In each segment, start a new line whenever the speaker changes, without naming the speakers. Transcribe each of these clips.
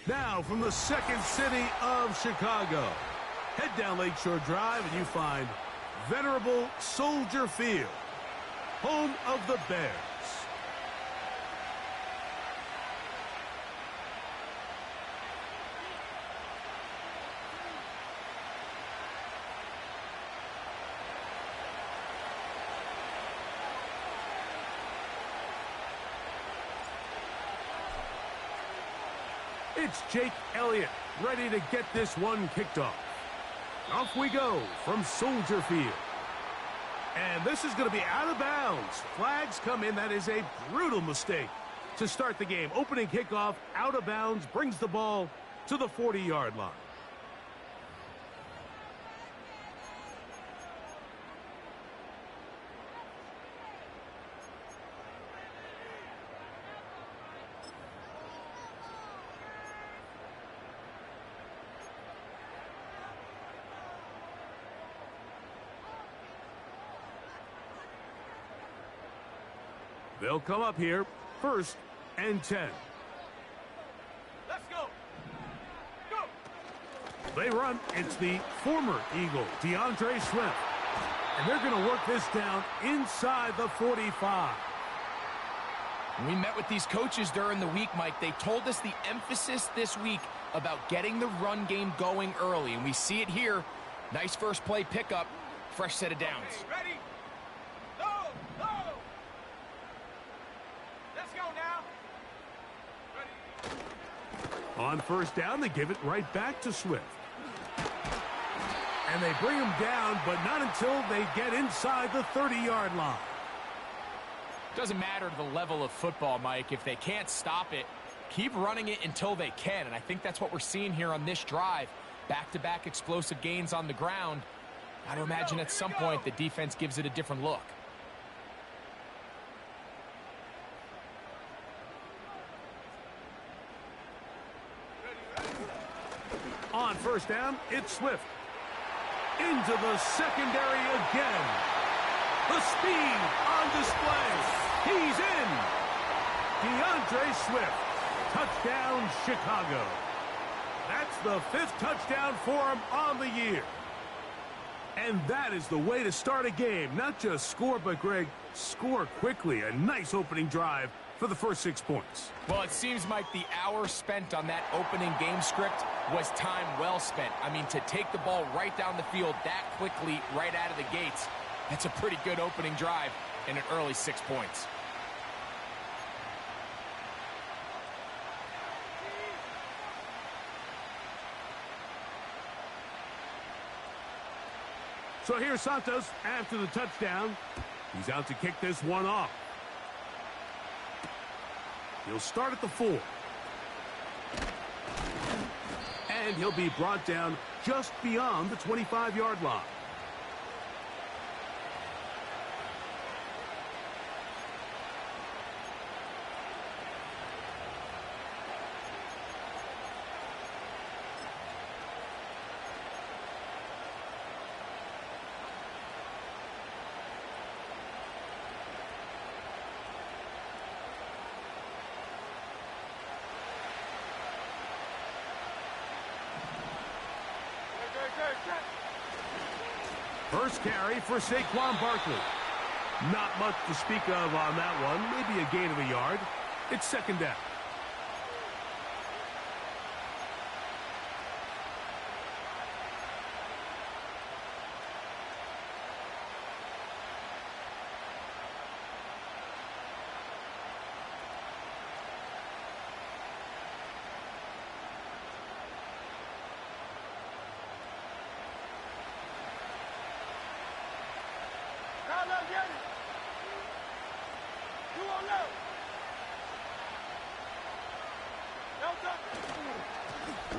Now from the second city of Chicago, head down Lakeshore Drive and you find venerable Soldier Field, home of the Bears. It's Jake Elliott ready to get this one kicked off. Off we go from Soldier Field. And this is going to be out of bounds. Flags come in. That is a brutal mistake to start the game. Opening kickoff, out of bounds, brings the ball to the 40-yard line. They'll come up here, 1st and 10.
Let's go. Go.
They run. It's the former Eagle, DeAndre Swift. And they're going to work this down inside the 45.
We met with these coaches during the week, Mike. They told us the emphasis this week about getting the run game going early. And we see it here. Nice first play pickup. Fresh set of downs.
Okay, ready? Go. Go. Let's go now. Ready.
On 1st down, they give it right back to Swift. And they bring him down, but not until they get inside the 30-yard line.
Doesn't matter the level of football, Mike. If they can't stop it, keep running it until they can. And I think that's what we're seeing here on this drive. Back-to-back explosive gains on the ground. Got to imagine at some point the defense gives it a different look.
On 1st down, it's Swift. Into the secondary again. The speed on display. He's in. DeAndre Swift. Touchdown, Chicago. That's the 5th touchdown for him on the year. And that is the way to start a game. Not just score, but, Greg, score quickly. A nice opening drive for the first 6 points.
Well, it seems, Mike, the hour spent on that opening game script was time well spent. I mean, to take the ball right down the field that quickly, right out of the gates, that's a pretty good opening drive and an early 6 points.
So here's Santos after the touchdown. He's out to kick this one off. He'll start at the 4. And he'll be brought down just beyond the 25-yard line. First carry for Saquon Barkley. Not much to speak of on that one. Maybe a gain of a yard. It's 2nd down.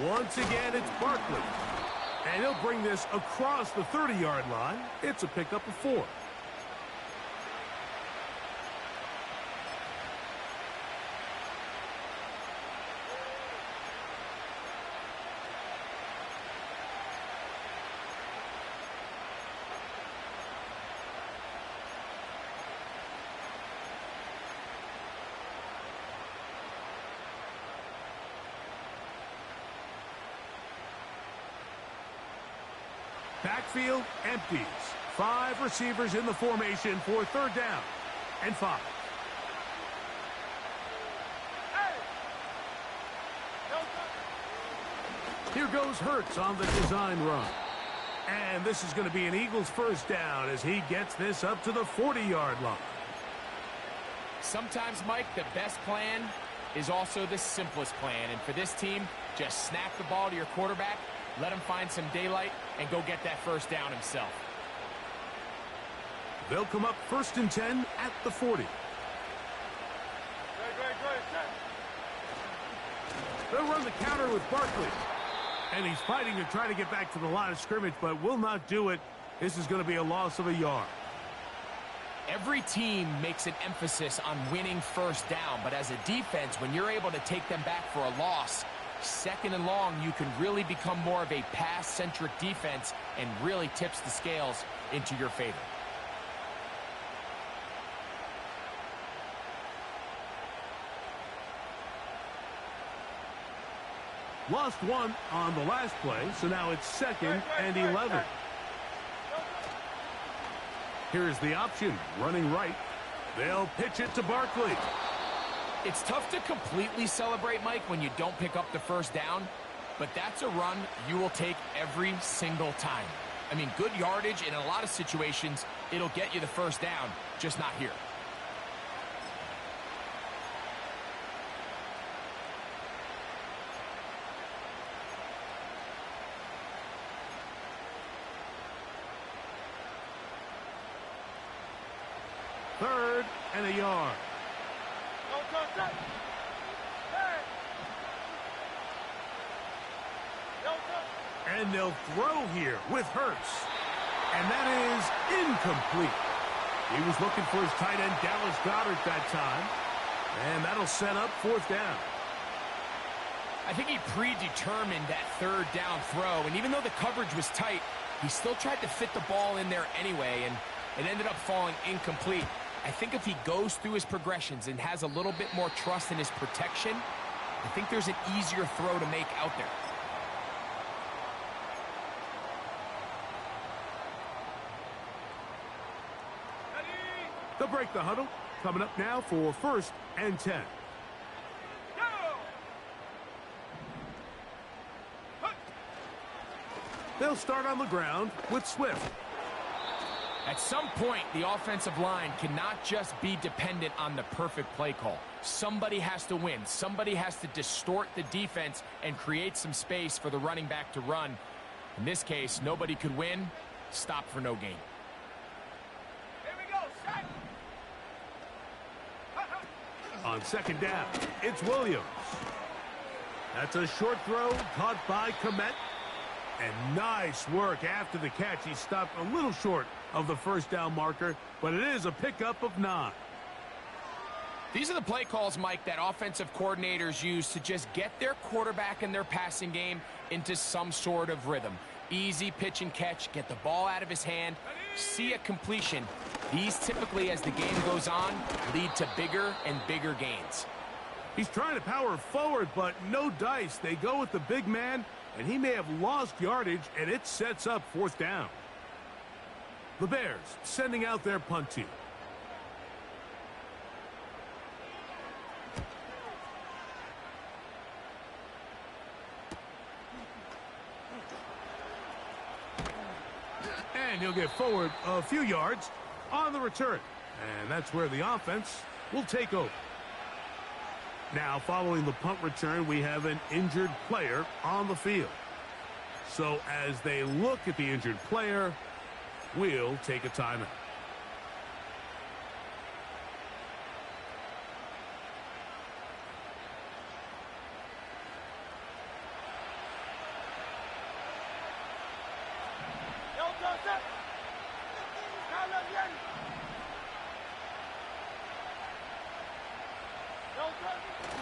Once again, it's Barkley. And he'll bring this across the 30-yard line. It's a pickup of 4. Backfield empties. 5 receivers in the formation for 3rd down and 5. Here goes Hurts on the design run. And this is going to be an Eagles 1st down as he gets this up to the 40-yard line.
Sometimes, Mike, the best plan is also the simplest plan. And for this team, just snap the ball to your quarterback, let him find some daylight, and go get that 1st down himself.
They'll come up 1st and 10 at the 40. They'll run the counter with Barkley. And he's fighting to try to get back to the line of scrimmage, but will not do it. This is going to be a loss of a yard.
Every team makes an emphasis on winning 1st down, but as a defense, when you're able to take them back for a loss, 2nd and long, you can really become more of a pass-centric defense and really tips the scales into your favor.
Lost 1 on the last play, so now it's 2nd and 11. Here's the option, running right. They'll pitch it to Barkley.
It's tough to completely celebrate, Mike, when you don't pick up the 1st down, but that's a run you will take every single time. I mean, good yardage in a lot of situations, it'll get you the 1st down, just not here.
Third and a yard. And they'll throw here with Hurts. And that is incomplete. He was looking for his tight end, Dallas Goedert, that time. And that'll set up 4th down.
I think he predetermined that 3rd down throw, and even though the coverage was tight, he still tried to fit the ball in there anyway, and it ended up falling incomplete. I think if he goes through his progressions and has a little bit more trust in his protection, I think there's an easier throw to make out there.
They'll break the huddle. Coming up now for 1st and 10. They'll start on the ground with Swift.
At some point, the offensive line cannot just be dependent on the perfect play call. Somebody has to win. Somebody has to distort the defense and create some space for the running back to run. In this case, nobody could win. Stop for no gain.
Here we go, set.
On 2nd down, it's Williams. That's a short throw caught by Kmet. And nice work after the catch. He stopped a little short of the 1st down marker, but it is a pickup of 9.
These are the play calls, Mike, that offensive coordinators use to just get their quarterback and their passing game into some sort of rhythm. Easy pitch and catch, get the ball out of his hand, see a completion. These typically, as the game goes on, lead to bigger and bigger gains.
He's trying to power forward, but no dice. They go with the big man, and he may have lost yardage, and it sets up 4th down. The Bears sending out their punt team. And he'll get forward a few yards on the return. And that's where the offense will take over. Now, following the punt return, we have an injured player on the field. So as they look at the injured player, we'll take a timeout.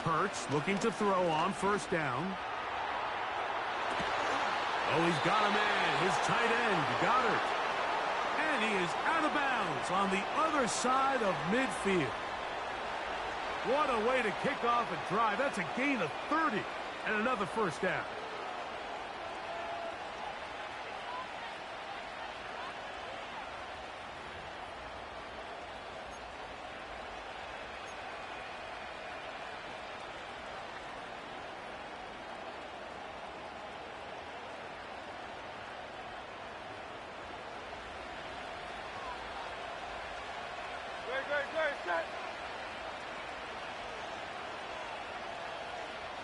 Hurts looking to throw on 1st down. Oh, he's got him in. His tight end, Goedert. And he is out of bounds on the other side of midfield. What a way to kick off a drive. That's a gain of 30 and another 1st down.
Set.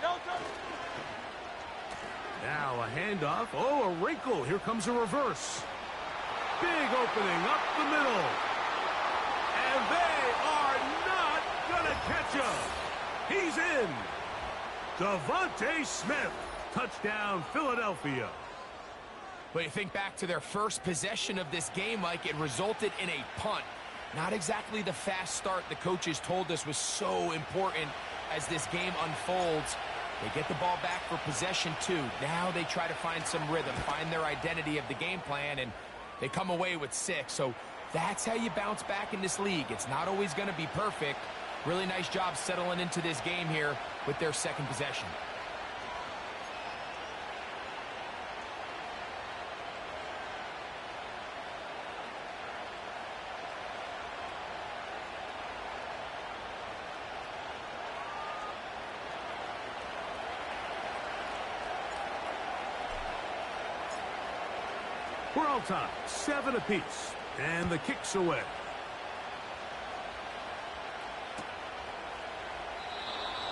Delta.
Now a handoff. Oh, a wrinkle. Here comes a reverse. Big opening up the middle. And they are not going to catch him. He's in. Devontae Smith. Touchdown, Philadelphia.
But you think back to their first possession of this game, Mike, it resulted in a punt. Not exactly the fast start the coaches told us was so important as this game unfolds. They get the ball back for possession 2. Now they try to find some rhythm, find their identity of the game plan, and they come away with 6. So that's how you bounce back in this league. It's not always going to be perfect. Really nice job settling into this game here with their second possession.
We're all tied, 7 apiece, and the kick's away.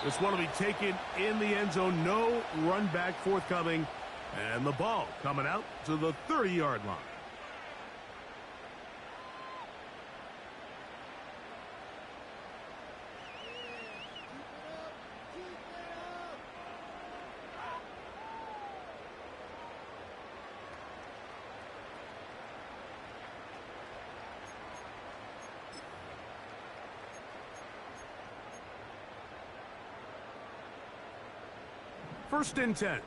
This one will be taken in the end zone. No run back forthcoming, and the ball coming out to the 30-yard line. First and 10.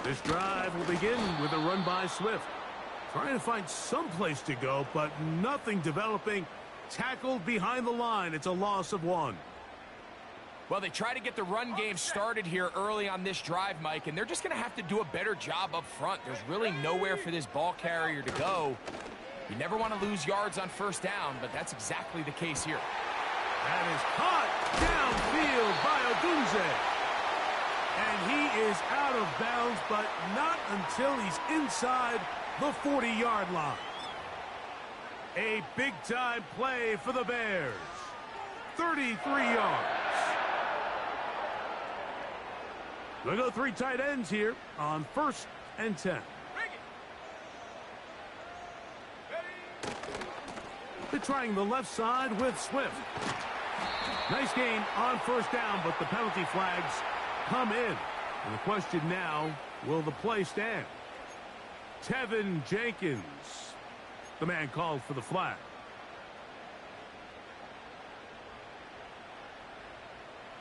This drive will begin with a run by Swift. Trying to find some place to go, but nothing developing. Tackled behind the line. It's a loss of 1.
Well, they try to get the run game started here early on this drive, Mike, and they're just going to have to do a better job up front. There's really nowhere for this ball carrier to go. You never want to lose yards on first down, but that's exactly the case here.
That is caught downfield by Odunze. And he is out of bounds, but not until he's inside the 40-yard line. A big-time play for the Bears. 33 yards. We'll go 3 tight ends here on first and 10. They're trying the left side with Swift. Nice gain on first down, but the penalty flags come in. And the question now, will the play stand? Tevin Jenkins, the man called for the flag.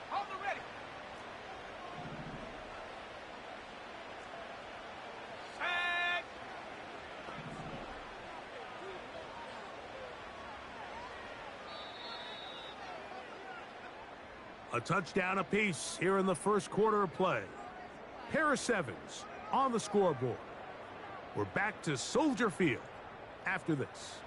Hold the ready. Set.
A touchdown apiece here in the first quarter of play. Paris Evans on the scoreboard. We're back to Soldier Field after this.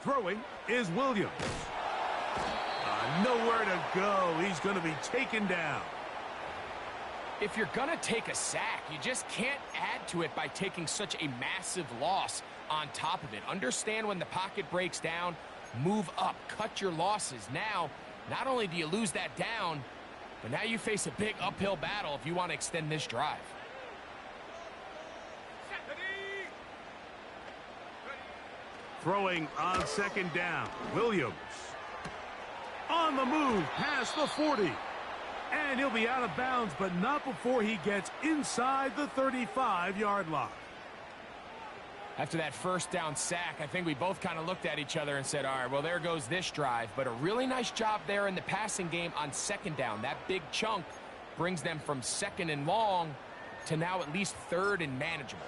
Throwing is Williams. Nowhere to go. He's going to be taken down.
If you're going to take a sack, you just can't add to it by taking such a massive loss on top of it. Understand when the pocket breaks down, move up, cut your losses. Now, not only do you lose that down, but now you face a big uphill battle if you want to extend this drive.
Throwing on second down. Williams. On the move past the 40. And he'll be out of bounds, but not before he gets inside the 35-yard line.
After that first down sack, I think we both kind of looked at each other and said, all right, well, there goes this drive. But a really nice job there in the passing game on second down. That big chunk brings them from second and long to now at least third and manageable.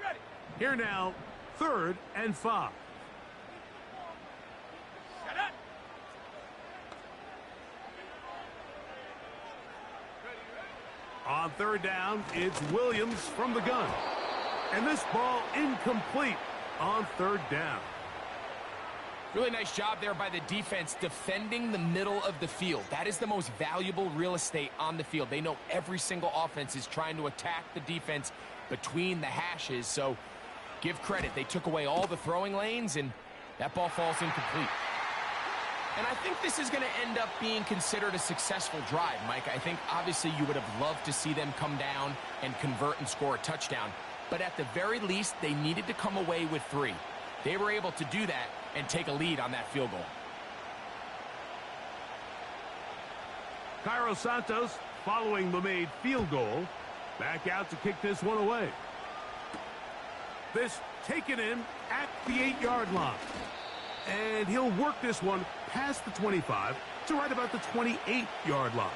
ready.
Here now, 3rd and 5.
Set up.
On 3rd down, it's Williams from the gun. And this ball incomplete on 3rd down.
Really nice job there by the defense defending the middle of the field. That is the most valuable real estate on the field. They know every single offense is trying to attack the defense between the hashes. So give credit. They took away all the throwing lanes, and that ball falls incomplete. And I think this is going to end up being considered a successful drive, Mike. I think obviously you would have loved to see them come down and convert and score a touchdown. But at the very least, they needed to come away with 3. They were able to do that and take a lead on that field goal.
Cairo Santos, following the made field goal, back out to kick this one away. This taken in at the 8-yard line. And he'll work this one past the 25 to right about the 28-yard line.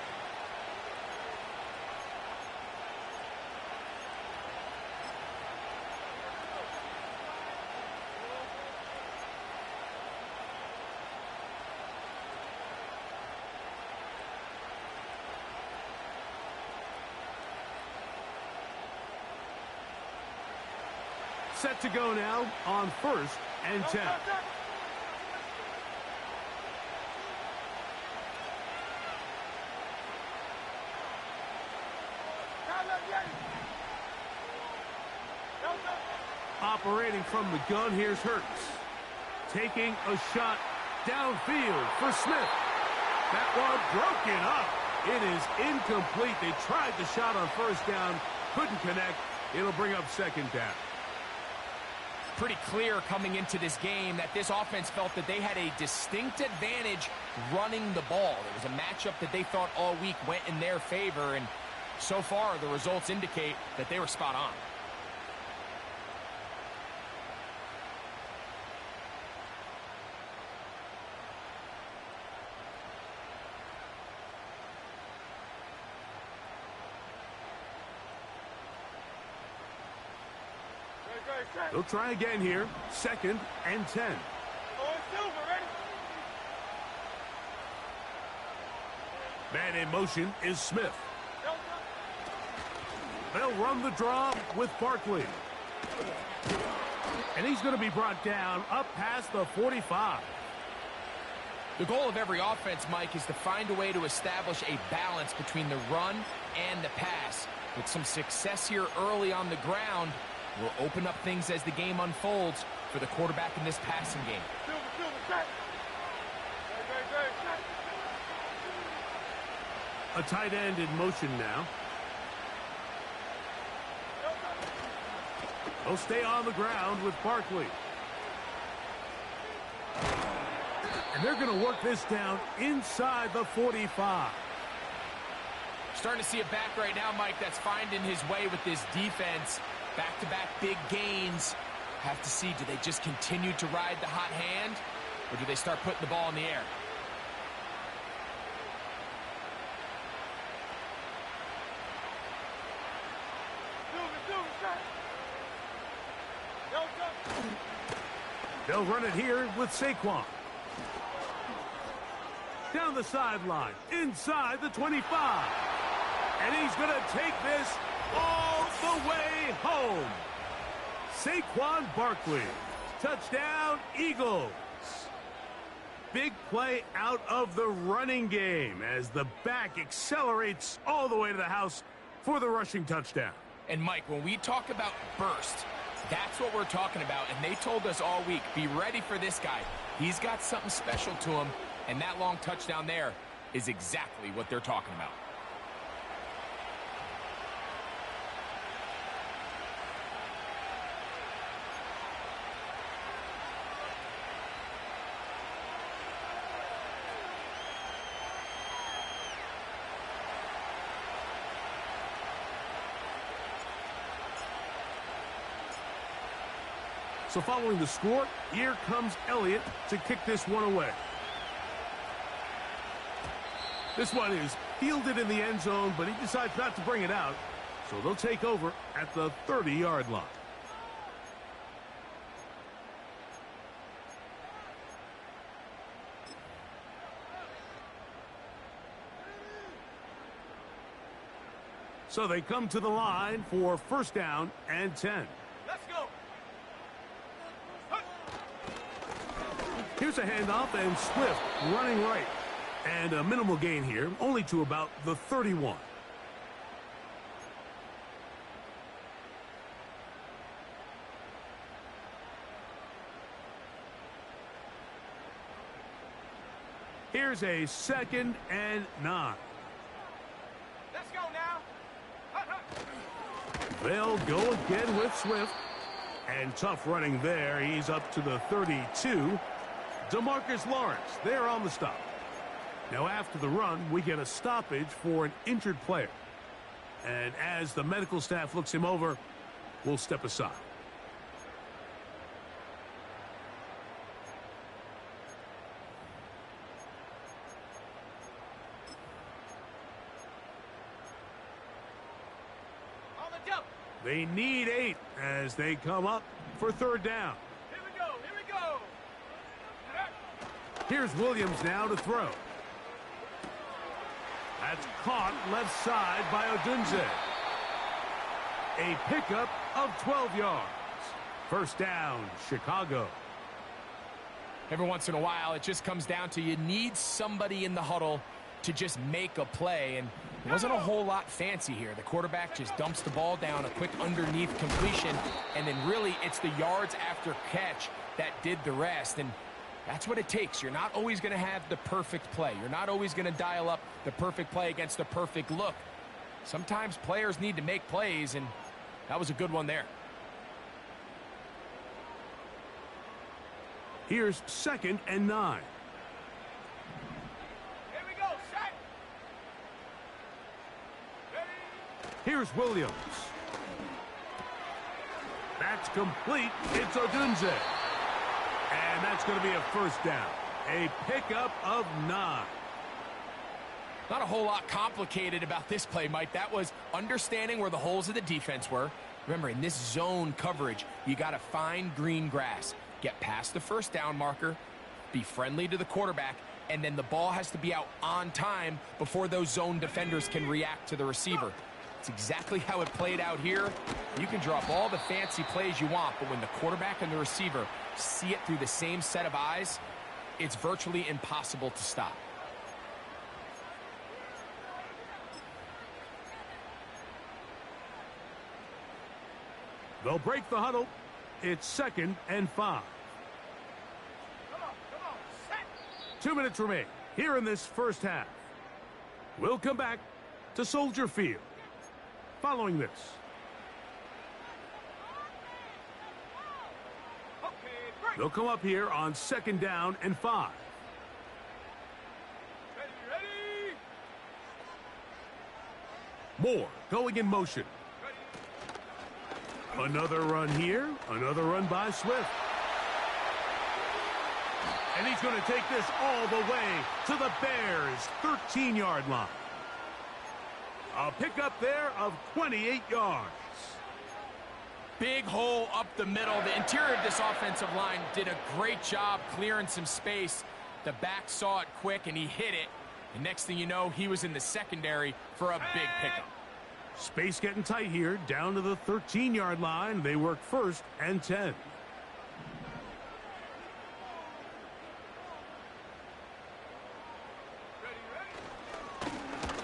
Set to go now on 1st and 10. Operating from the gun, here's Hurts. Taking a shot downfield for Smith. That one broken up. It is incomplete. They tried the shot on 1st down, couldn't connect. It'll bring up 2nd down.
Pretty clear coming into this game that this offense felt that they had a distinct advantage running the ball. It was a matchup that they thought all week went in their favor, and so far the results indicate that they were spot on.
They'll try again here. 2nd and 10. Man in motion is Smith. They'll run the draw with Barkley. And he's going to be brought down up past the 45.
The goal of every offense, Mike, is to find a way to establish a balance between the run and the pass. With some success here early on the ground, will open up things as the game unfolds for the quarterback in this passing game.
A tight end in motion now. They'll stay on the ground with Barkley. And they're going to work this down inside the 45.
Starting to see a back right now, Mike, that's finding his way with this defense. Back-to-back big gains. Have to see, do they just continue to ride the hot hand, or do they start putting the ball in the air?
They'll run it here with Saquon. Down the sideline, inside the 25. And he's going to take this all the way home. Saquon Barkley. Touchdown, Eagles. Big play out of the running game as the back accelerates all the way to the house for the rushing touchdown.
And, Mike, when we talk about burst, that's what we're talking about. And they told us all week, be ready for this guy. He's got something special to him. And that long touchdown there is exactly what they're talking about.
So following the score, here comes Elliott to kick this one away. This one is fielded in the end zone, but he decides not to bring it out. So they'll take over at the 30-yard line. So they come to the line for first down and 10.
Let's go.
Here's a handoff, and Swift running right. And a minimal gain here, only to about the 31. Here's a 2nd and 9.
Let's go now.
They'll go again with Swift. And tough running there. He's up to the 32. DeMarcus Lawrence there on the stop. Now after the run, we get a stoppage for an injured player. And as the medical staff looks him over, we'll step aside.
On the jump.
They need 8 as they come up for third down.
Here we go. Here we go.
Here's Williams now to throw. That's caught left side by Odunze. A pickup of 12 yards. First down, Chicago.
Every once in a while, it just comes down to you need somebody in the huddle to just make a play, and it wasn't a whole lot fancy here. The quarterback just dumps the ball down, a quick underneath completion, and then really it's the yards after catch that did the rest, and that's what it takes. You're not always going to have the perfect play. You're not always going to dial up the perfect play against the perfect look. Sometimes players need to make plays, and that was a good one there.
Here's 2nd and 9.
Here we go. Set. Ready.
Here's Williams. That's complete. It's Odunze. And that's going to be a first down. A pickup of 9.
Not a whole lot complicated about this play, Mike. That was understanding where the holes of the defense were. Remember, in this zone coverage, you got to find green grass. Get past the first down marker, be friendly to the quarterback, and then the ball has to be out on time before those zone defenders can react to the receiver. It's exactly how it played out here. You can drop all the fancy plays you want, but when the quarterback and the receiver see it through the same set of eyes, it's virtually impossible to stop.
They'll break the huddle. It's 2nd and 5.
Come on. Set.
2 minutes remain here in this first half. We'll come back to Soldier Field following this.
Okay, break.
They'll come up here on 2nd down and 5.
Ready.
Moore going in motion. Another run here. Another run by Swift. And he's going to take this all the way to the Bears' 13-yard line. A pickup there of 28 yards.
Big hole up the middle. The interior of this offensive line did a great job clearing some space. The back saw it quick, and he hit it. And next thing you know, he was in the secondary for a big pickup.
Space getting tight here. Down to the 13-yard line. They work 1st and 10.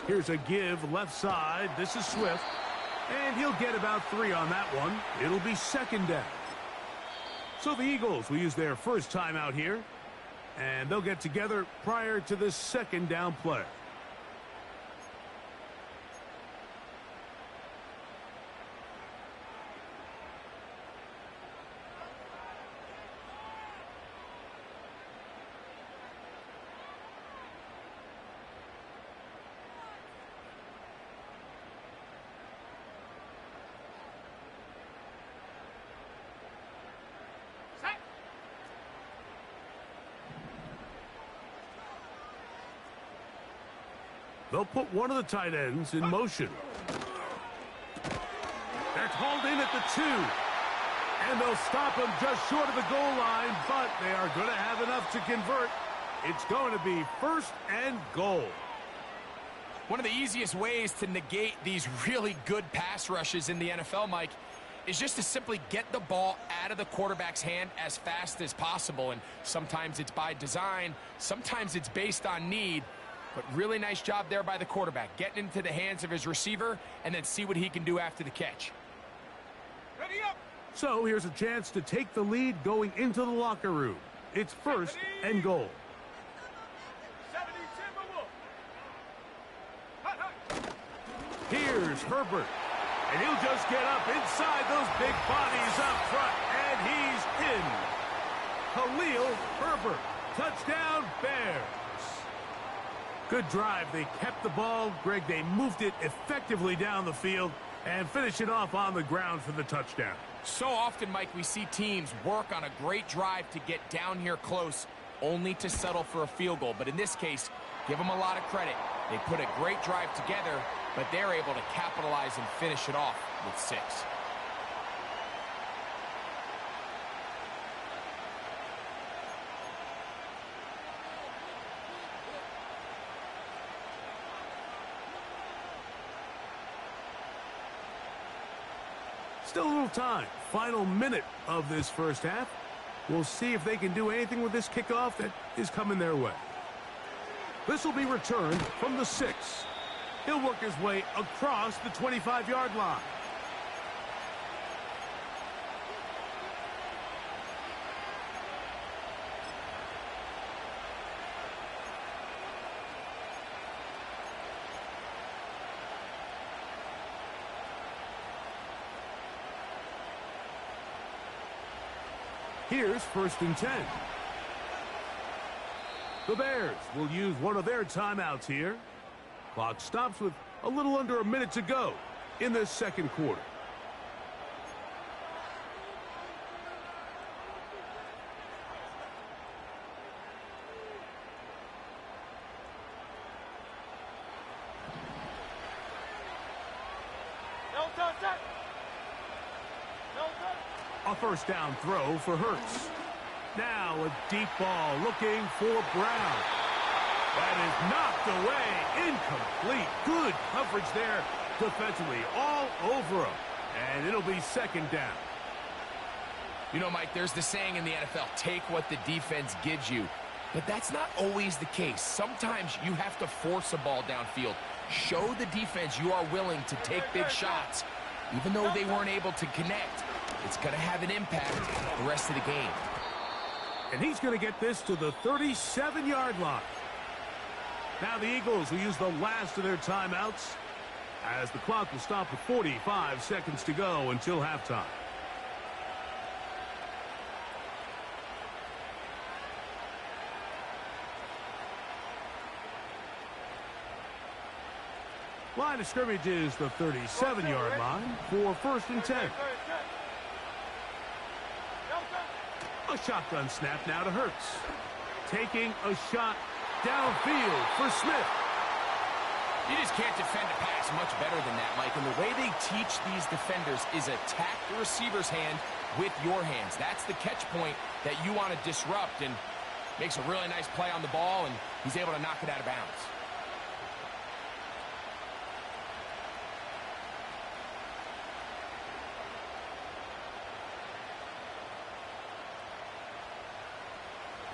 Here's a give left side. This is Swift. And he'll get about 3 on that one. It'll be 2nd down. So the Eagles will use their first time out here. And they'll get together prior to this 2nd down play. They'll put one of the tight ends in motion. That's hauled in at the 2. And they'll stop him just short of the goal line, but they are going to have enough to convert. It's going to be 1st and goal.
One of the easiest ways to negate these really good pass rushes in the NFL, Mike, is just to simply get the ball out of the quarterback's hand as fast as possible. And sometimes it's by design, sometimes it's based on need. But really nice job there by the quarterback, getting into the hands of his receiver and then see what he can do after the catch.
Ready up.
So here's a chance to take the lead going into the locker room. It's first and goal.
70 Timberwolves. Hut, hut.
Here's Herbert. And he'll just get up inside those big bodies up front. And he's in. Khalil Herbert. Touchdown, Bears. Good drive. They kept the ball. Greg, they moved it effectively down the field and finish it off on the ground for the touchdown.
So often, Mike, we see teams work on a great drive to get down here close, only to settle for a field goal. But in this case, give them a lot of credit. They put a great drive together, but they're able to capitalize and finish it off with 6.
Still a little time. Final minute of this first half. We'll see if they can do anything with this kickoff that is coming their way. This will be returned from the 6. He'll work his way across the 25-yard line. Here's first and 10. The Bears will use one of their timeouts here. Clock stops with a little under a minute to go in this second quarter.
No touch. No touch.
A first down throw for Hurts. Now a deep ball looking for Brown. That is knocked away. Incomplete. Good coverage there defensively. All over him. And it'll be second down.
You know, Mike, there's the saying in the NFL, take what the defense gives you. But that's not always the case. Sometimes you have to force a ball downfield. Show the defense you are willing to take big shots. Even though they weren't able to connect, it's going to have an impact the rest of the game.
And he's going to get this to the 37-yard line. Now the Eagles will use the last of their timeouts as the clock will stop with 45 seconds to go until halftime. Line of scrimmage is the 37-yard line for first and 10. A shotgun snap now to Hurts. Taking a shot downfield for Smith.
You just can't defend a pass much better than that, Mike. And the way they teach these defenders is attack the receiver's hand with your hands. That's the catch point that you want to disrupt, and makes a really nice play on the ball, and he's able to knock it out of bounds.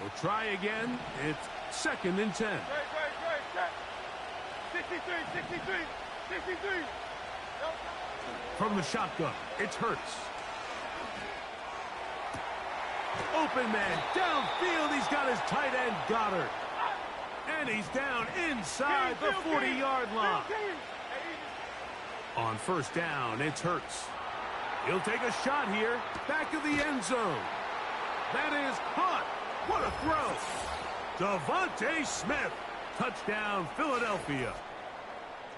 We'll try again. It's second and 10.
63.
From the shotgun, it's Hurts. Open man, downfield. He's got his tight end, Goddard. And he's down inside the 40-yard line. On first down, it's Hurts. He'll take a shot here, back of the end zone. That is caught. What a throw. Devontae Smith. Touchdown, Philadelphia.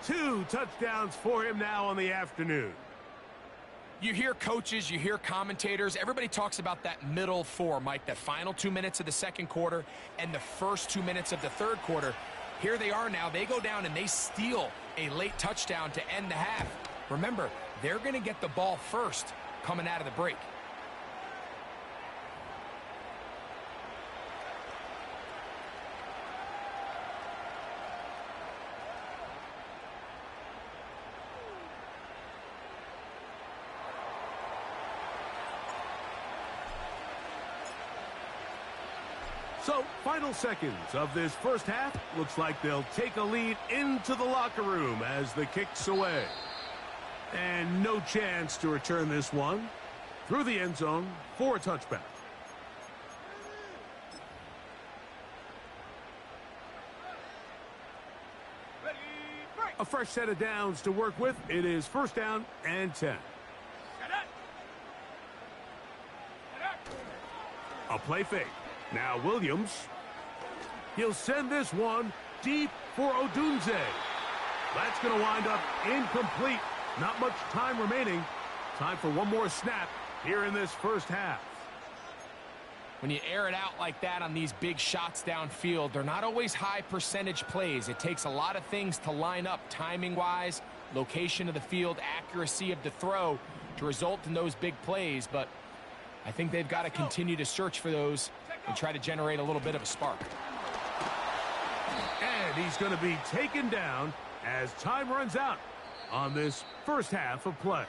2 touchdowns for him now on the afternoon.
You hear coaches, you hear commentators, everybody talks about that middle 4, Mike, that final 2 minutes of the second quarter and the first 2 minutes of the third quarter. Here they are now. They go down and they steal a late touchdown to end the half. Remember, they're going to get the ball first coming out of the break.
So, final seconds of this first half. Looks like they'll take a lead into the locker room as the kick's away. And no chance to return this one through the end zone for a touchback.
Ready, break.
A fresh set of downs to work with. It is first down and 10.
Get it. Get it.
A play fake. Now Williams. He'll send this one deep for Odunze. That's going to wind up incomplete. Not much time remaining. Time for one more snap here in this first half.
When you air it out like that on these big shots downfield, they're not always high percentage plays. It takes a lot of things to line up timing-wise, location of the field, accuracy of the throw to result in those big plays. But I think they've got to continue to search for those and try to generate a little bit of a spark.
And he's going to be taken down as time runs out on this first half of play.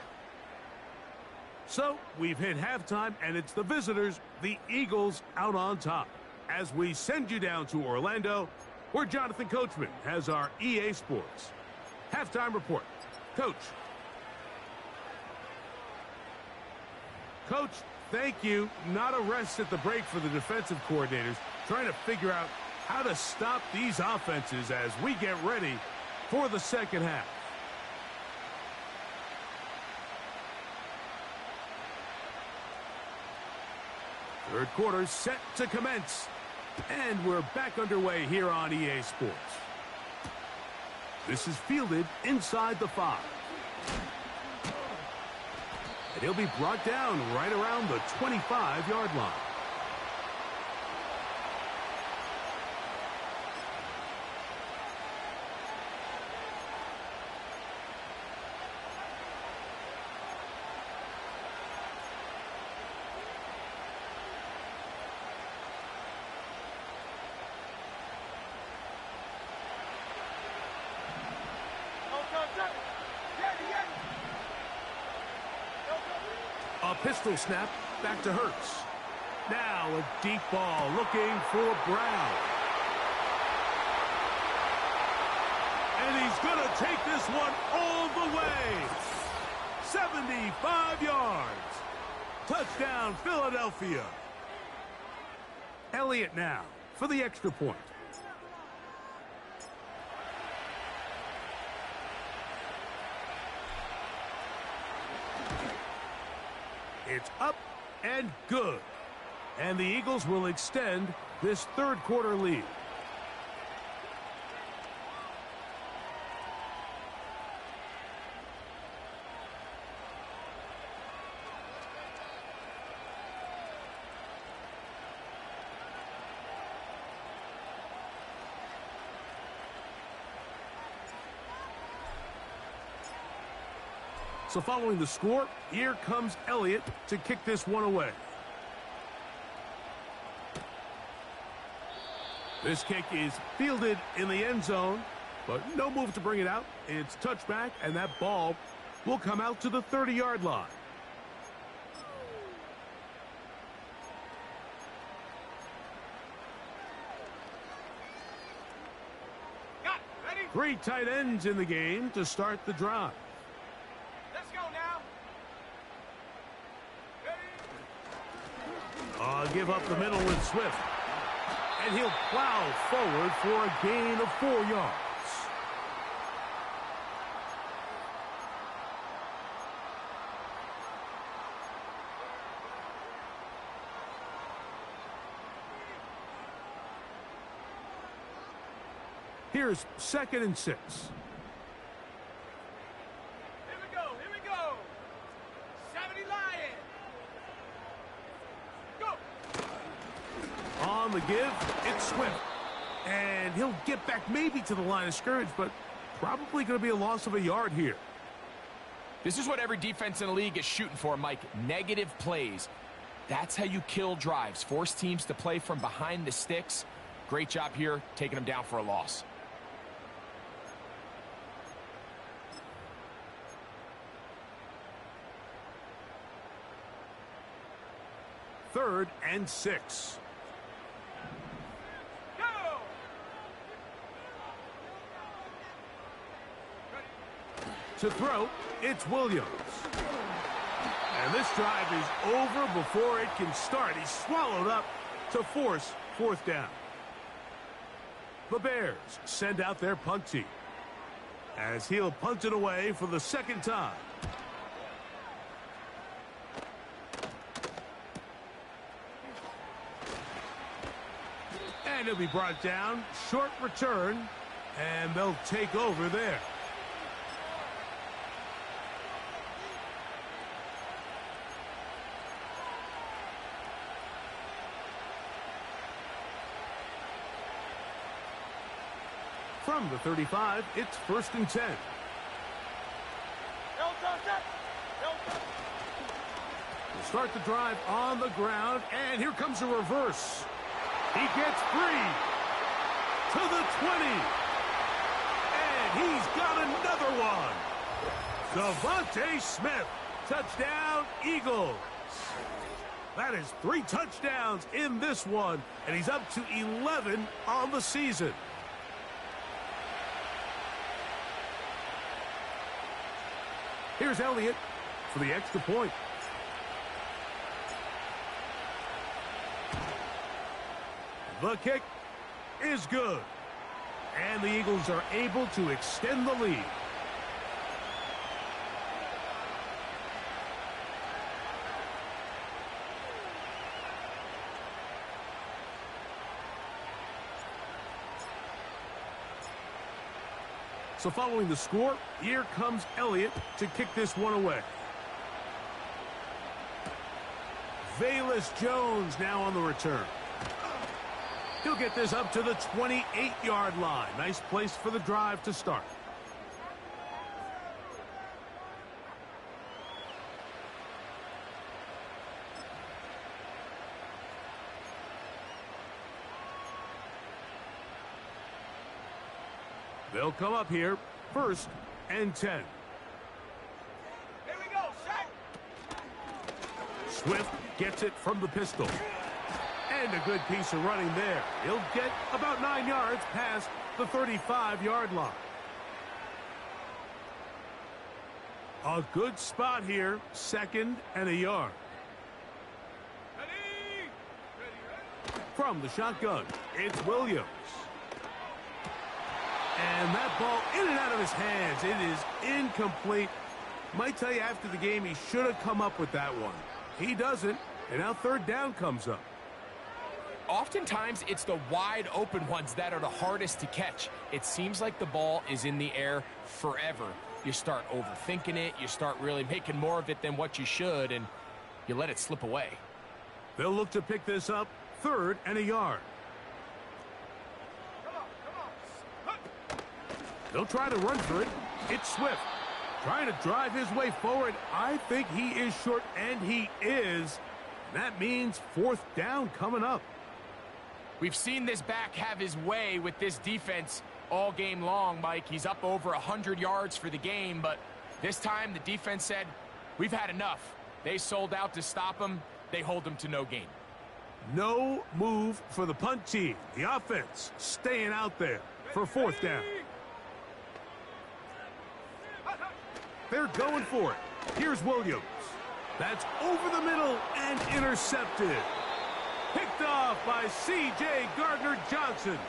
So we've hit halftime, and it's the visitors, the Eagles, out on top. As we send you down to Orlando, where Jonathan Coachman has our EA Sports halftime report. Coach. Coach, thank you. Not a rest at the break for the defensive coordinators, trying to figure out how to stop these offenses as we get ready for the second half. Third quarter set to commence. And we're back underway here on EA Sports. This is fielded inside the 5. And he'll be brought down right around the 25-yard line. A pistol snap back to Hurts. Now a deep ball looking for Brown. And he's going to take this one all the way. 75 yards. Touchdown, Philadelphia. Elliott now for the extra point. It's up and good. And the Eagles will extend this third quarter lead. So following the score, here comes Elliott to kick this one away. This kick is fielded in the end zone, but no move to bring it out. It's touchback, and that ball will come out to the 30-yard line.
Got it. Ready?
3 tight ends in the game to start the drive.
Let's go now. Ready?
Give up the middle with Swift. And he'll plow forward for a gain of 4 yards. Here's 2nd and 6.
Here we go. Here we go. 70 Lions. Go.
On the give, it's Swift. And he'll get back maybe to the line of scrimmage, but probably going to be a loss of a yard here.
This is what every defense in the league is shooting for, Mike. Negative plays. That's how you kill drives. Force teams to play from behind the sticks. Great job here, taking them down for a loss.
Third and 6. To throw, it's Williams. And this drive is over before it can start. He's swallowed up to force fourth down. The Bears send out their punt team as he'll punt it away for the second time. And it'll be brought down. Short return. And they'll take over there. From the 35, it's 1st and 10. We'll start the drive on the ground, and here comes a reverse. He gets free to the 20. And he's got another one. Devontae Smith, touchdown Eagles. That is 3 touchdowns in this one, and he's up to 11 on the season. Here's Elliott for the extra point. The kick is good. And the Eagles are able to extend the lead. So following the score, here comes Elliott to kick this one away. Velus Jones now on the return. He'll get this up to the 28-yard line. Nice place for the drive to start. They'll come up here, 1st and 10.
Here we go, set.
Swift gets it from the pistol. And a good piece of running there. He'll get about 9 yards past the 35-yard line. A good spot here, 2nd and a yard.
Ready.
From the shotgun, it's Williams. And that ball in and out of his hands. It is incomplete. Might tell you after the game he should have come up with that one. He doesn't, and now 3rd down comes up.
Oftentimes, it's the wide open ones that are the hardest to catch. It seems like the ball is in the air forever. You start overthinking it. You start really making more of it than what you should, and you let it slip away.
They'll look to pick this up, 3rd and a yard. They'll try to run for it. It's Swift trying to drive his way forward. I think he is short, and he is. That means 4th down coming up.
We've seen this back have his way with this defense all game long, Mike. He's up over 100 yards for the game, but this time the defense said, we've had enough. They sold out to stop him. They hold him to no gain.
No move for the punt team. The offense staying out there for 4th down. They're going for it. Here's Williams. That's over the middle and intercepted. Picked off by C.J. Gardner-Johnson.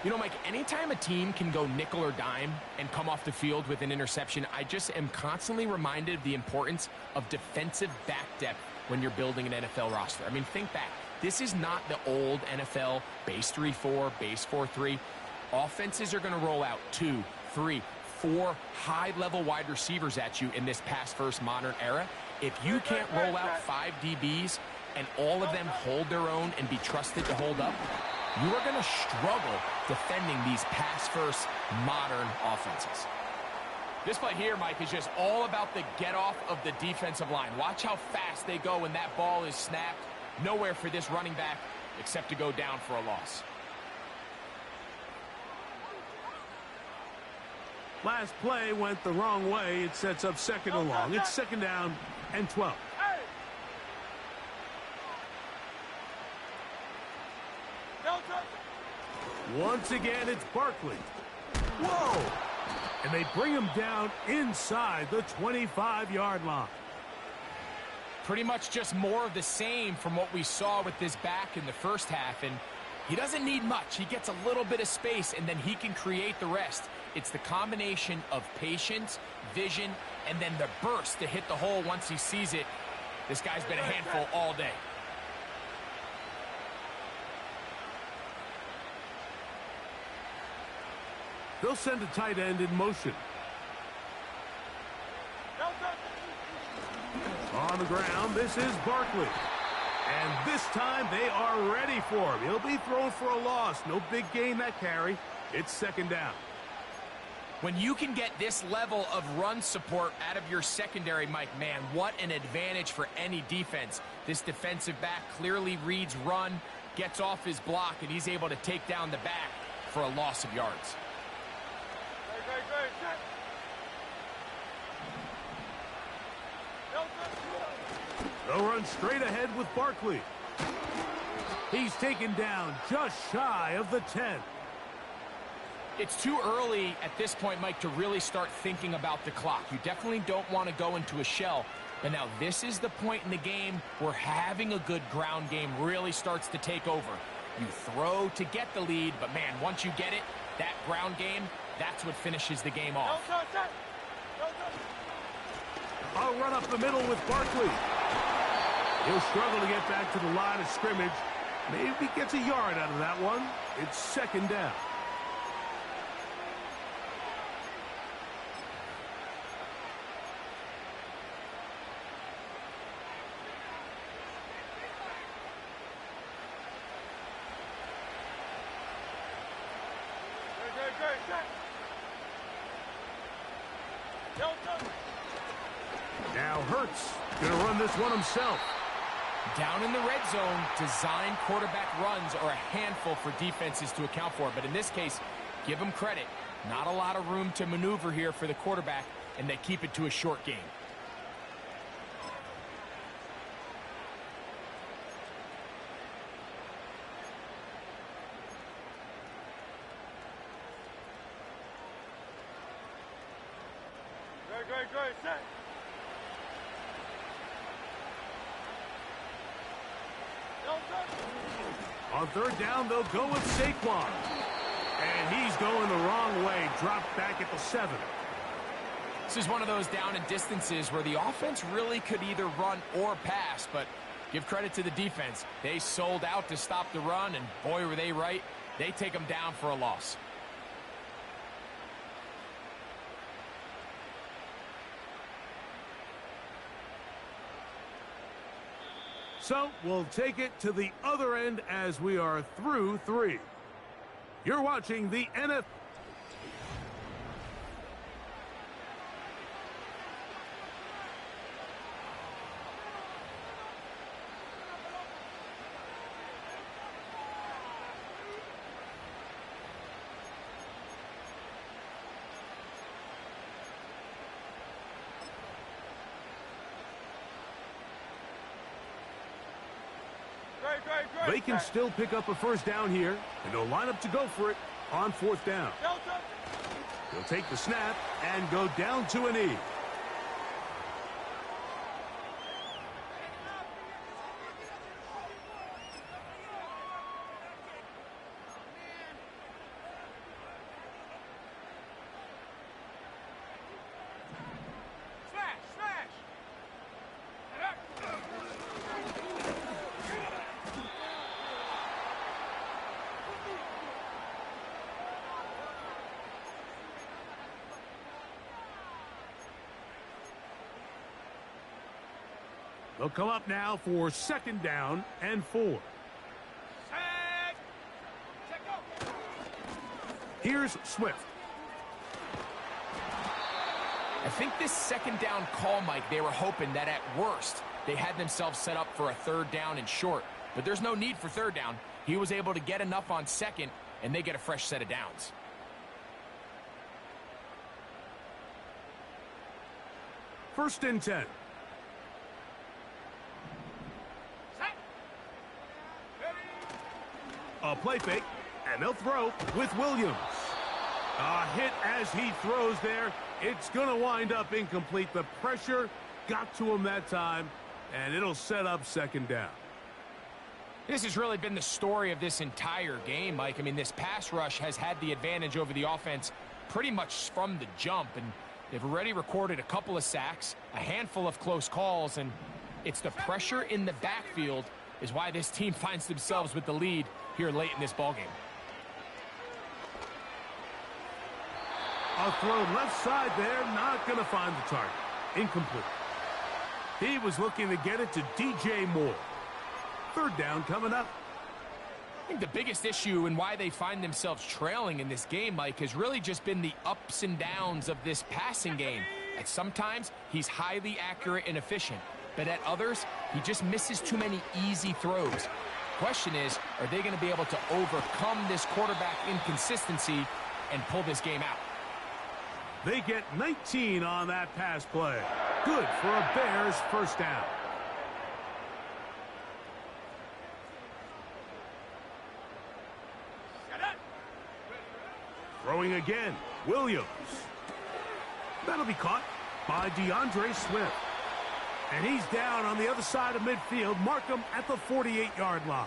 You know, Mike, anytime a team can go nickel or dime and come off the field with an interception, I just am constantly reminded of the importance of defensive back depth when you're building an NFL roster. I mean, think back. This is not the old NFL base 3-4, base 4-3. Offenses are going to roll out 2, 3, 4 high-level wide receivers at you in this pass-first modern era. If you can't roll out 5 DBs and all of them hold their own and be trusted to hold up, you are going to struggle defending these pass-first modern offenses. This play here, Mike, is just all about the get-off of the defensive line. Watch how fast they go when that ball is snapped. Nowhere for this running back except to go down for a loss.
Last play went the wrong way. It sets up 2nd and long. It's 2nd down and 12. Once again, it's Barkley. Whoa! And they bring him down inside the 25-yard line.
Pretty much just more of the same from what we saw with this back in the first half. And he doesn't need much. He gets a little bit of space, and then he can create the rest. It's the combination of patience, vision, and then the burst to hit the hole once he sees it. This guy's been a handful all day.
They'll send a tight end in motion. On the ground, this is Barkley. And this time they are ready for him. He'll be thrown for a loss. No big gain that carry. It's second down.
When you can get this level of run support out of your secondary, Mike, man, what an advantage for any defense. This defensive back clearly reads run, gets off his block, and he's able to take down the back for a loss of yards.
They'll run straight ahead with Barkley. He's taken down just shy of the 10.
It's too early at this point, Mike, to really start thinking about the clock. You definitely don't want to go into a shell. But now this is the point in the game where having a good ground game really starts to take over. You throw to get the lead, but man, once you get it, that ground game, that's what finishes the game off.
I'll run up the middle with Barkley. He'll struggle to get back to the line of scrimmage. Maybe gets a yard out of that one. It's second down. Now Hurts going to run this one himself.
Down in the red zone, design quarterback runs are a handful for defenses to account for. But in this case, give them credit. Not a lot of room to maneuver here for the quarterback, and they keep it to a short game.
Great, set.
On third down, they'll go with Saquon. And he's going the wrong way, dropped back at the 7.
This is one of those down and distances where the offense really could either run or pass, but give credit to the defense. They sold out to stop the run, and boy, were they right. They take them down for a loss.
So we'll take it to the other end as we are through 3. You're watching the NFL. They can still pick up a first down here, and they'll line up to go for it on fourth down. They'll take the snap and go down to a knee. They'll come up now for second down and 4. Here's Swift.
I think this second down call, Mike, they were hoping that at worst they had themselves set up for a third down and short. But there's no need for third down. He was able to get enough on second, and they get a fresh set of downs.
First and 10. A play fake, and they'll throw with Williams. A hit as he throws there. It's going to wind up incomplete. The pressure got to him that time, and it'll set up second down.
This has really been the story of this entire game, Mike. I mean, this pass rush has had the advantage over the offense pretty much from the jump, and they've already recorded a couple of sacks, a handful of close calls, and it's the pressure in the backfield is why this team finds themselves with the lead here late in this ballgame.
A throw left side there, not going to find the target. Incomplete. He was looking to get it to DJ Moore. Third down coming up.
I think the biggest issue and why they find themselves trailing in this game, Mike, has really just been the ups and downs of this passing game. At sometimes, he's highly accurate and efficient, but at others, he just misses too many easy throws. Question is, are they going to be able to overcome this quarterback inconsistency and pull this game out?
They get 19 on that pass play. Good for a Bears first down. Throwing again, Williams. That'll be caught by DeAndre Swift. And he's down on the other side of midfield. Mark him at the 48-yard line.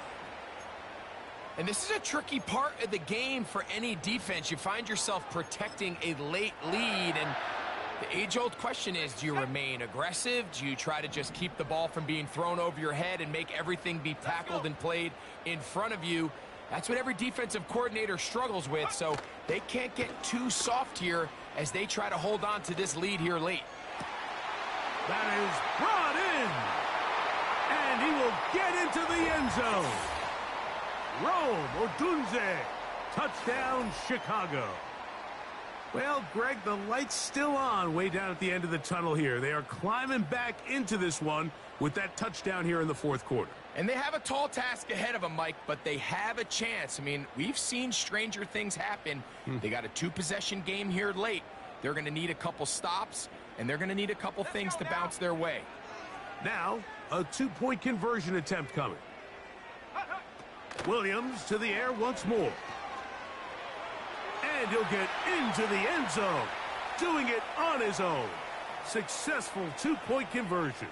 And this is a tricky part of the game for any defense. You find yourself protecting a late lead, and the age-old question is, do you remain aggressive? Do you try to just keep the ball from being thrown over your head and make everything be tackled and played in front of you? That's what every defensive coordinator struggles with, so they can't get too soft here as they try to hold on to this lead here late.
That is brought in, and he will get into the end zone. Rome Odunze, touchdown Chicago. Well, Greg, the light's still on way down at the end of the tunnel here. They are climbing back into this one with that touchdown here in the fourth quarter.
And they have a tall task ahead of them, Mike, but they have a chance. I mean, we've seen stranger things happen. They got a two-possession game here late. They're going to need a couple stops, and they're going to need a couple things to bounce their way.
Now, a two-point conversion attempt coming. Williams to the air once more. And he'll get into the end zone, doing it on his own. Successful two-point conversion.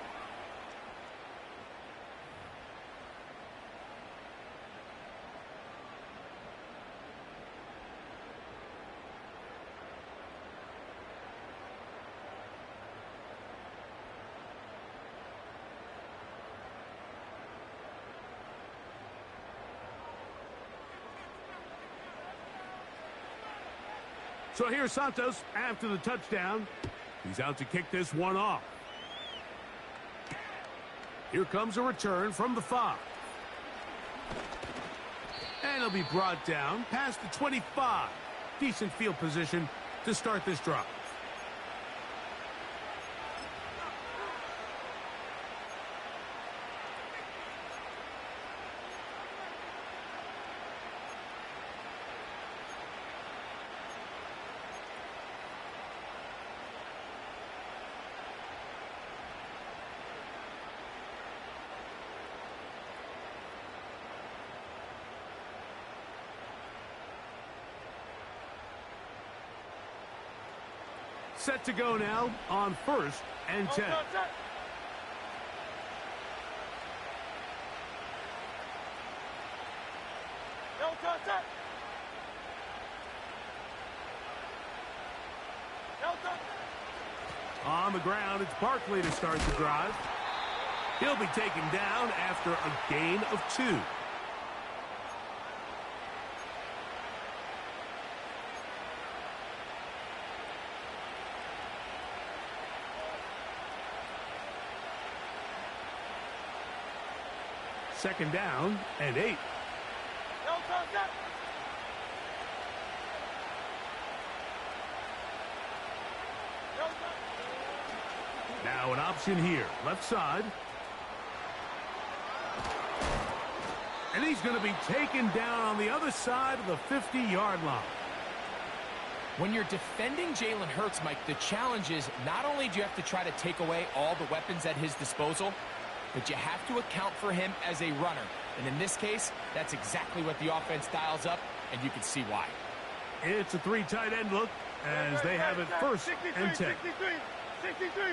So here's Santos after the touchdown. He's out to kick this one off. Here comes a return from the 5. And he'll be brought down past the 25. Decent field position to start this drive. Set to go now on 1st and 10. On the ground, it's Barkley to start the drive. He'll be taken down after a gain of 2. Second down and 8. Now an option here, left side. And he's going to be taken down on the other side of the 50-yard line.
When you're defending Jalen Hurts, Mike, the challenge is not only do you have to try to take away all the weapons at his disposal, but you have to account for him as a runner. And in this case, that's exactly what the offense dials up, and you can see why.
It's a three tight end look as they have it first and 10.
63.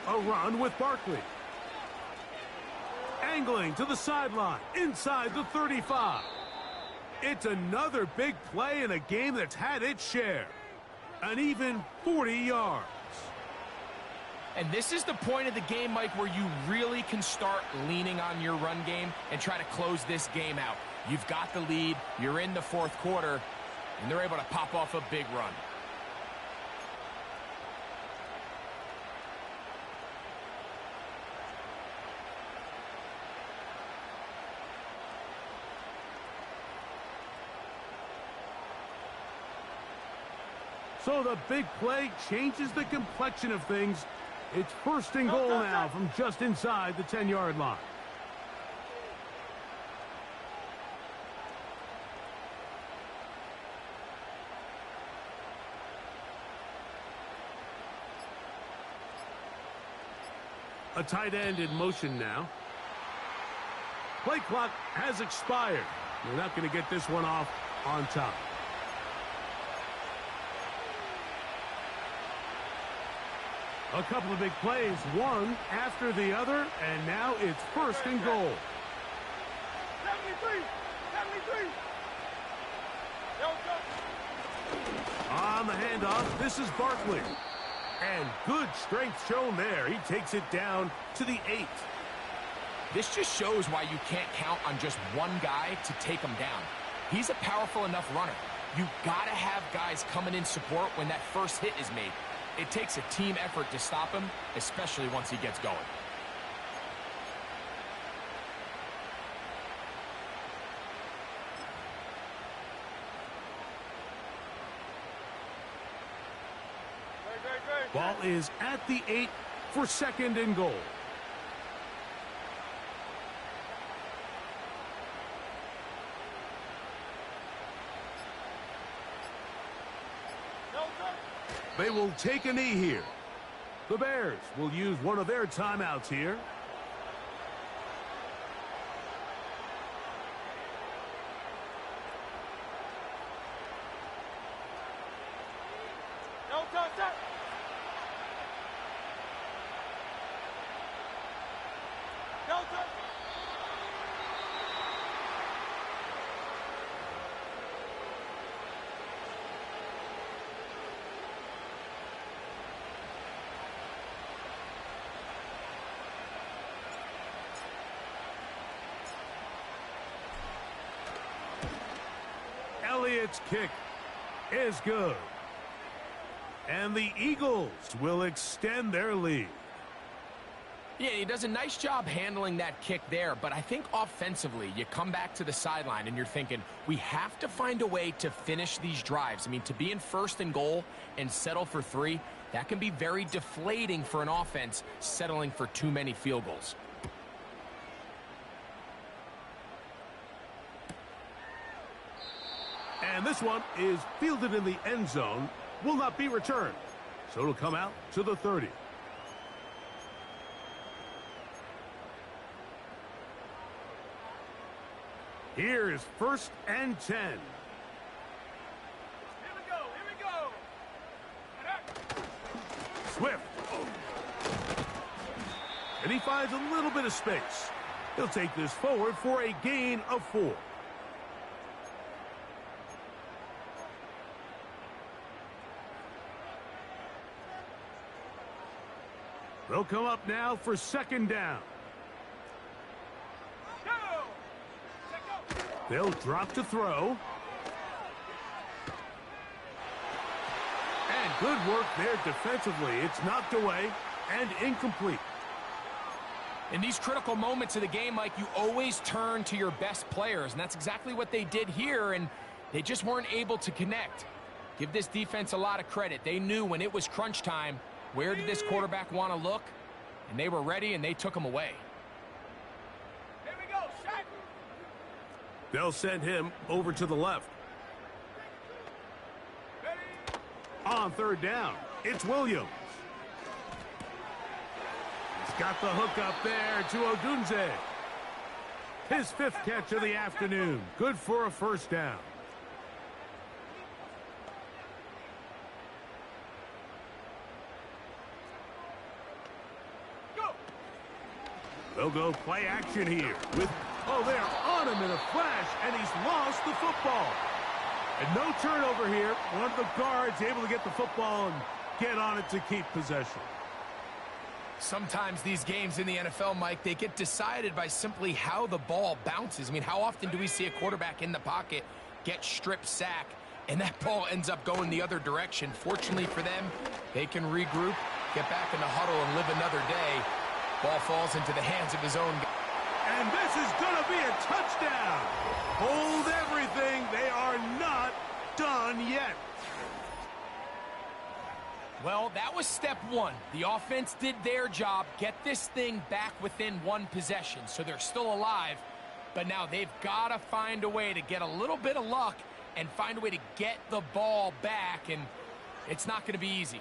A run with Barkley. Angling to the sideline, inside the 35. It's another big play in a game that's had its share. An even 40 yards.
And this is the point of the game, Mike, where you really can start leaning on your run game and try to close this game out. You've got the lead, you're in the fourth quarter, and they're able to pop off a big run.
So the big play changes the complexion of things. It's first and goal now from just inside the 10-yard line. A tight end in motion now. Play clock has expired. They're not going to get this one off on top. A couple of big plays, one after the other, and now it's first and goal.
73.
On the handoff, this is Barkley. And good strength shown there. He takes it down to the 8.
This just shows why you can't count on just one guy to take him down. He's a powerful enough runner. You've got to have guys coming in support when that first hit is made. It takes a team effort to stop him, especially once he gets going.
Ball is at the 8 for second and goal. They will take a knee here. The Bears will use one of their timeouts here. Elliott's kick is good. And the Eagles will extend their lead.
Yeah, he does a nice job handling that kick there, but I think offensively, you come back to the sideline and you're thinking, we have to find a way to finish these drives. I mean, to be in first and goal and settle for 3, that can be very deflating for an offense settling for too many field goals.
And this one is fielded in the end zone, will not be returned. So it'll come out to the 30. Here is first and 10.
Here we go.
Swift. And he finds a little bit of space. He'll take this forward for a gain of 4. They'll come up now for second down. They'll drop to throw. And good work there defensively. It's knocked away and incomplete.
In these critical moments of the game, Mike, you always turn to your best players, and that's exactly what they did here, and they just weren't able to connect. Give this defense a lot of credit. They knew when it was crunch time, where did this quarterback want to look, and they were ready, and they took him away.
Here we go, Shaq.
They'll send him over to the left. On third down, it's Williams. He's got the hook up there to Odunze. His 5th catch of the afternoon. Good for a first down. They'll go play action here with, oh, they're on him in a flash, and he's lost the football. And no turnover here. One of the guards able to get the football and get on it to keep possession.
Sometimes these games in the NFL, Mike, they get decided by simply how the ball bounces. I mean, how often do we see a quarterback in the pocket get strip sack, and that ball ends up going the other direction? Fortunately for them, they can regroup, get back in the huddle, and live another day. Ball falls into the hands of his own guy.
And this is going to be a touchdown. Hold everything. They are not done yet.
Well, that was step one. The offense did their job, get this thing back within one possession, so they're still alive. But now they've got to find a way to get a little bit of luck and find a way to get the ball back, and it's not going to be easy.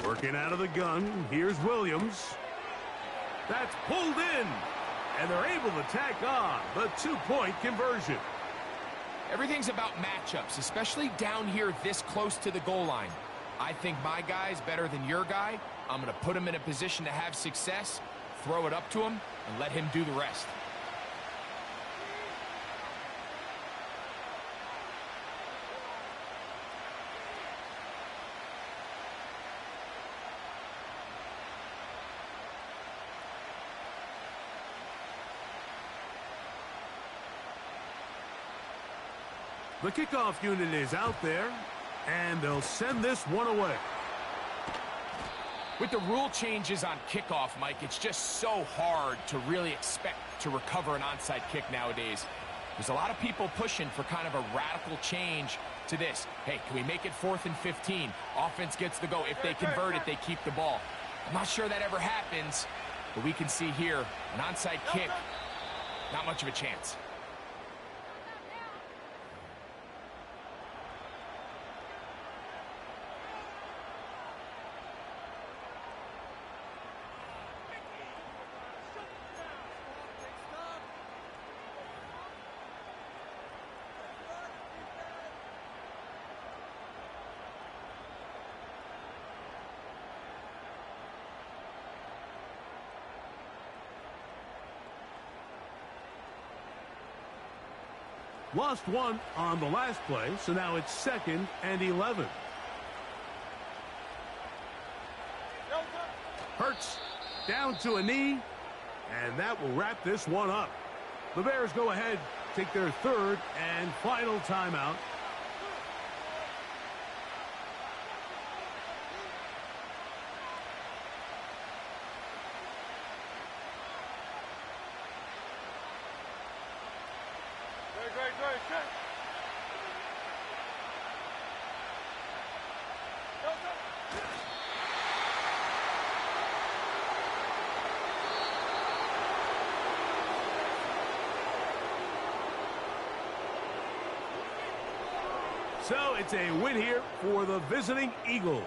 Working out of the gun, here's Williams. That's pulled in, and they're able to tack on the 2-point conversion.
Everything's about matchups, especially down here this close to the goal line. I think my guy's better than your guy. I'm going to put him in a position to have success, throw it up to him, and let him do the rest.
The kickoff unit is out there, and they'll send this one away.
With the rule changes on kickoff, Mike, it's just so hard to really expect to recover an onside kick nowadays. There's a lot of people pushing for kind of a radical change to this. Hey, can we make it 4th and 15? Offense gets the go. If they convert it, they keep the ball. I'm not sure that ever happens, but we can see here an onside kick, not much of a chance.
Lost one on the last play, so now it's 2nd and 11. Hurts down to a knee, and that will wrap this one up. The Bears go ahead, take their 3rd and final timeout. So it's a win here for the visiting Eagles.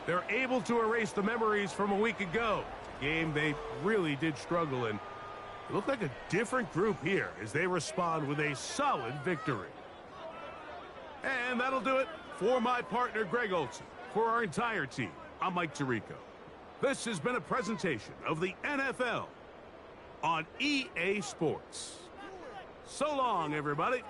They're able to erase the memories from a week ago. A game they really did struggle in. It looked like a different group here as they respond with a solid victory. And that'll do it for my partner, Greg Olson. For our entire team, I'm Mike Tirico. This has been a presentation of the NFL on EA Sports. So long, everybody.